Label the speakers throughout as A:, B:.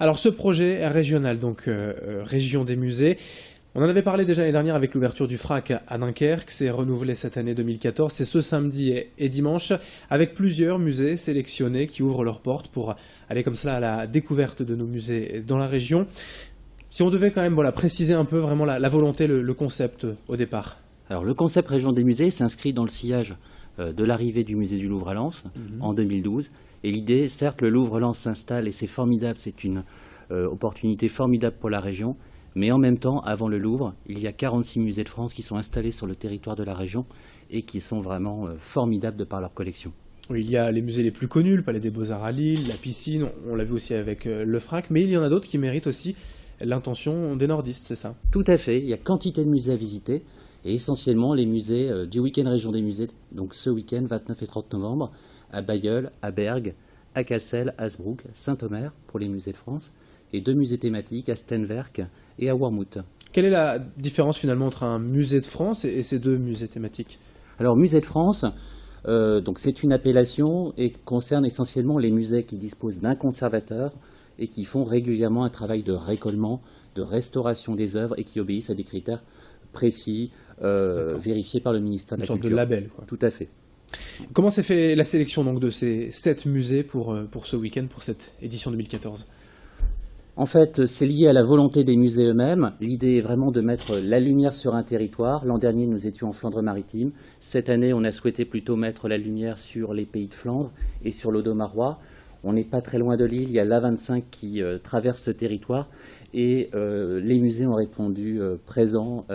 A: Alors ce projet est régional, donc région des musées, on en avait parlé déjà l'année dernière avec l'ouverture du FRAC à Dunkerque, c'est renouvelé cette année 2014, c'est ce samedi et dimanche, avec plusieurs musées sélectionnés qui ouvrent leurs portes pour aller comme cela à la découverte de nos musées dans la région. Si on devait quand même préciser un peu vraiment la volonté, le concept au départ.
B: Alors le concept Région des musées s'inscrit dans le sillage de l'arrivée du musée du Louvre à Lens en 2012. Et l'idée, certes, le Louvre-Lens s'installe et c'est formidable, c'est une opportunité formidable pour la région. Mais en même temps, avant le Louvre, il y a 46 musées de France qui sont installés sur le territoire de la région et qui sont vraiment formidables de par leur collection.
A: Oui, il y a les musées les plus connus, le Palais des Beaux-Arts à Lille, la piscine, on l'a vu aussi avec le FRAC, mais il y en a d'autres qui méritent aussi l'intention des nordistes, c'est ça?
B: Tout à fait, il y a quantité de musées à visiter et essentiellement les musées du week-end Région des musées, donc ce week-end 29 et 30 novembre, à Bailleul, à Bergues, à Cassel, à Hasbrouck, Saint-Omer pour les musées de France et 2 musées thématiques à Steenwerk et à Wormhout.
A: Quelle est la différence finalement entre un musée de France et ces 2 musées thématiques?
B: Alors musée de France, donc c'est une appellation et concerne essentiellement les musées qui disposent d'un conservateur et qui font régulièrement un travail de récollement, de restauration des œuvres et qui obéissent à des critères précis, vérifiés par le ministère de la Culture.
A: Une sorte de label, quoi.
B: Tout à fait.
A: Comment s'est fait la sélection donc de ces 7 musées pour ce week-end, pour cette édition 2014?
B: En fait, c'est lié à la volonté des musées eux-mêmes. L'idée est vraiment de mettre la lumière sur un territoire. L'an dernier, nous étions en Flandre-Maritime. Cette année, on a souhaité plutôt mettre la lumière sur les pays de Flandre et sur l'Audomarois. On n'est pas très loin de Lille, il y a l'A25 qui traverse ce territoire et les musées ont répondu présents,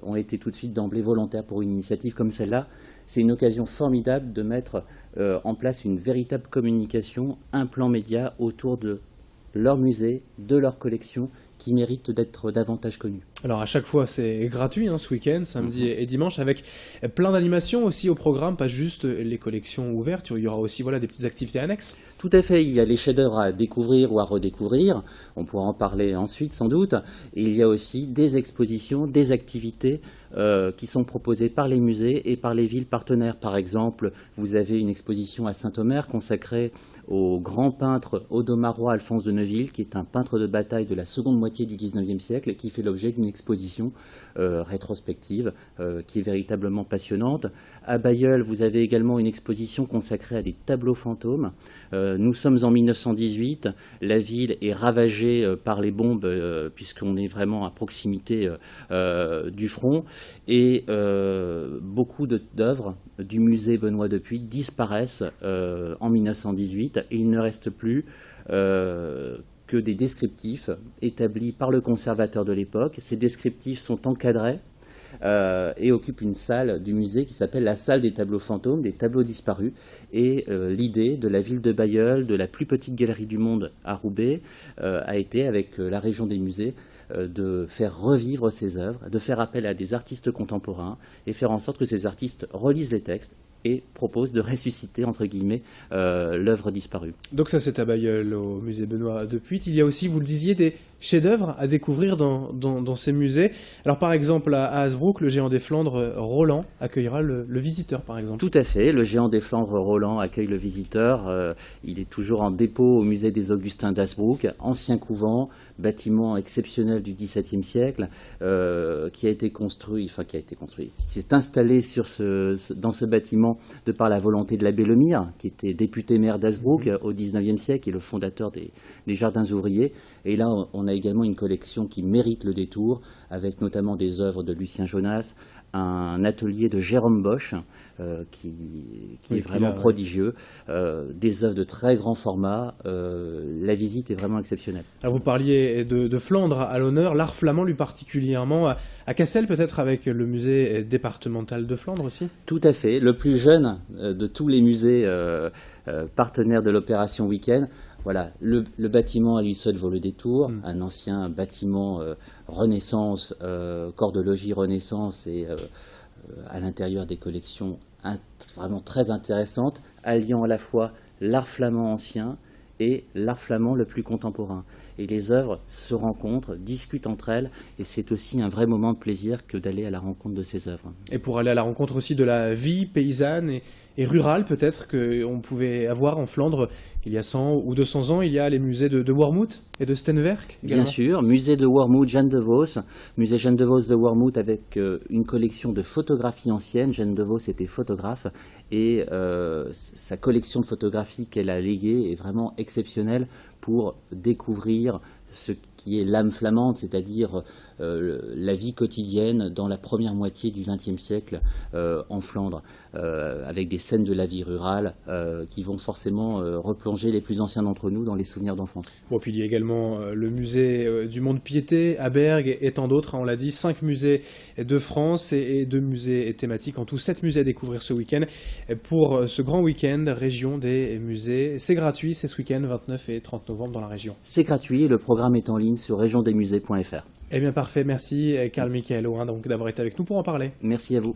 B: ont été tout de suite d'emblée volontaires pour une initiative comme celle-là. C'est une occasion formidable de mettre en place une véritable communication, un plan média autour de leur musée, de leur collection, qui méritent d'être davantage connus.
A: Alors à chaque fois c'est gratuit ce week-end, samedi et dimanche, avec plein d'animations aussi au programme, pas juste les collections ouvertes, il y aura aussi des petites activités annexes.
B: Tout à fait, il y a les chefs-d'œuvre à découvrir ou à redécouvrir, on pourra en parler ensuite sans doute, et il y a aussi des expositions, des activités qui sont proposées par les musées et par les villes partenaires. Par exemple, vous avez une exposition à Saint-Omer consacrée au grand peintre audomarois Alphonse de Neuville, qui est un peintre de bataille de la seconde moitié du XIXe siècle et qui fait l'objet d'une exposition rétrospective qui est véritablement passionnante. À Bailleul, vous avez également une exposition consacrée à des tableaux fantômes. Nous sommes en 1918, la ville est ravagée par les bombes puisqu'on est vraiment à proximité du front et beaucoup d'œuvres du musée Benoît Dupuy disparaissent en 1918 et il ne reste plus que des descriptifs établis par le conservateur de l'époque. Ces descriptifs sont encadrés et occupent une salle du musée qui s'appelle la salle des tableaux fantômes, des tableaux disparus. Et l'idée de la ville de Bailleul, de la plus petite galerie du monde à Roubaix, a été, avec la région des musées, de faire revivre ces œuvres, de faire appel à des artistes contemporains et faire en sorte que ces artistes relisent les textes et propose de ressusciter, entre guillemets, l'œuvre disparue.
A: Donc ça, c'est à Bailleul, au musée Benoît Dupuy. Il y a aussi, vous le disiez, des chefs-d'œuvre à découvrir dans ces musées. Alors par exemple, à Hasbrouck, le géant des Flandres, Roland, accueillera le visiteur, par exemple.
B: Tout à fait, le géant des Flandres, Roland, accueille le visiteur. Il est toujours en dépôt au musée des Augustins d'Hasbrouck, ancien couvent, bâtiment exceptionnel du XVIIe siècle, qui s'est installé dans ce bâtiment de par la volonté de l'abbé Lemire, qui était député maire d'Hasbrouck au XIXe siècle et le fondateur des Jardins ouvriers. Et là, on a également une collection qui mérite le détour, avec notamment des œuvres de Lucien Jonas, un atelier de Jérôme Bosch, qui est vraiment prodigieux, des œuvres de très grand format. La visite est vraiment exceptionnelle.
A: Alors vous parliez de Flandre à l'honneur, l'art flamand lui particulièrement, à Cassel peut-être avec le musée départemental de Flandre aussi?
B: Tout à fait, le plus jeune de tous les musées partenaires de l'opération Week-end. Voilà, le bâtiment à lui seul vaut le détour, un ancien bâtiment Renaissance, corps de logis Renaissance et à l'intérieur des collections vraiment très intéressantes, alliant à la fois l'art flamand ancien et l'art flamand le plus contemporain. Et les œuvres se rencontrent, discutent entre elles, et c'est aussi un vrai moment de plaisir que d'aller à la rencontre de ces œuvres.
A: Et pour aller à la rencontre aussi de la vie paysanne et rural peut-être qu'on pouvait avoir en Flandre il y a 100 ou 200 ans. Il y a les musées de Wormhout et de Steenwerk également.
B: Bien sûr, musée de Wormhout, Jeanne de Vos, musée Jeanne de Vos de Wormhout avec une collection de photographies anciennes. Jeanne de Vos était photographe et sa collection de photographies qu'elle a léguée est vraiment exceptionnelle pour découvrir ce qui est l'âme flamande, c'est-à-dire la vie quotidienne dans la première moitié du XXe siècle en Flandre, avec des scènes de la vie rurale qui vont forcément replonger les plus anciens d'entre nous dans les souvenirs d'enfance.
A: Bon, puis il y a également le musée du Mont-de-Piété à Bergues et tant d'autres. On l'a dit, 5 musées de France et 2 musées thématiques. En tout, 7 musées à découvrir ce week-end. Pour ce grand week-end, région des musées, c'est gratuit, c'est ce week-end, 29 et 30 novembre dans la région.
B: C'est gratuit, le programme est en ligne sur régiondesmusées.fr.
A: Eh bien parfait, merci Carl Michael Ohain donc d'avoir été avec nous pour en parler.
B: Merci à vous.